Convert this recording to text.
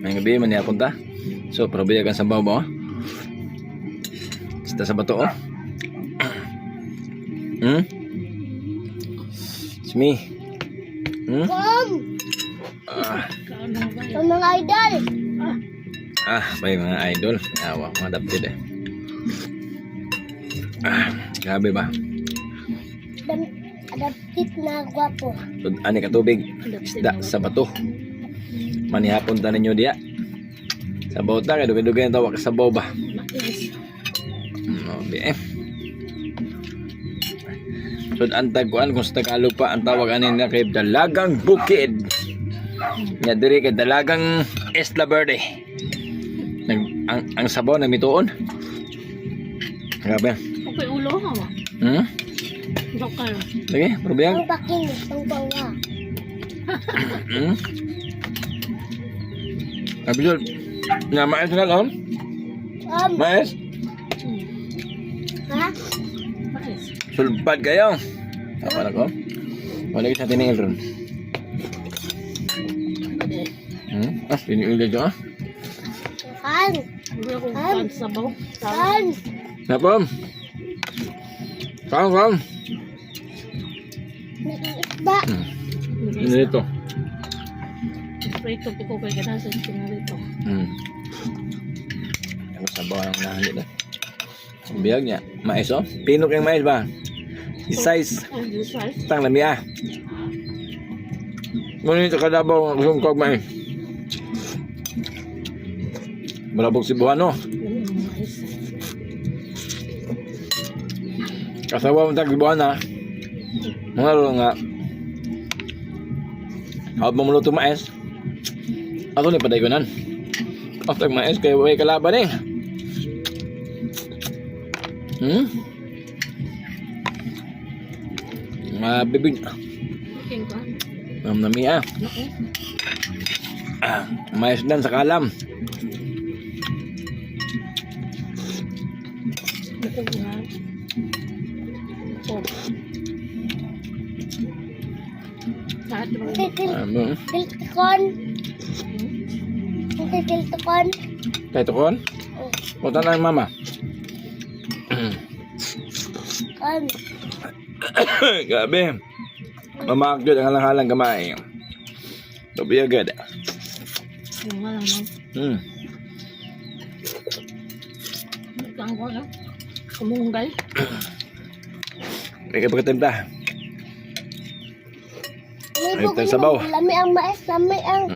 May gabi man niya punta. So, probiya kan sa bawo. Sa bato oh. It's me. Ang mga idol. May mga idol. Awa, mga adapted eh. Grabe ba? Adapted na gwapo. So, ani ka tubig. Isda sa bato. Manihapon ta ninyo diya. Sa bauta, kaya dugay-dugay ang tawag sa baw ba? Okay. So, ang tagkuan kung sa Tagalog pa, ang tawag anin na kay Dalagang Bukid. Nga diri kay Dalagang Isla Verde. Ang sabaw na mituon. Grabe. Okay, ulo ha. Bakal. Lagi, probiyang. Ang baking, ang bawa. Abisol, nga mais nga lang. Mais? Ha? Mais. Sulpad kayo. Apa na ko? Wala kita tinil ron. Tinil dito Kan. Hindi ako kan sabaw. Kan. Napam? Kam. Nag-iisda. Ini dito. Prito ko kay ganasa sa pinarito. Ano sabaw ang nahanit na? Biyag niya. Mais oh. Pinok yung mais ba? Size. Tang lamia. Ngunit sa kadabaw ang sungkog mais. Malabog si Buhano. Kasawa mo tag si Buhana. Mga nga. Hawad mo muluto mais. Ako ni paday ko nan. Tag mais kaya way kalaban eh. Bibig. Namnami mais dan sa kalam. Tiltikon. Tiltikon. Kaya tukon? Punta na yung mama. Kan. Gabi. Mamakjod ang halang-halang kamay. Tobi agad. Kumunggay. May kapagkatimta. May Ay, sabaw. Lami ang mais, lami ang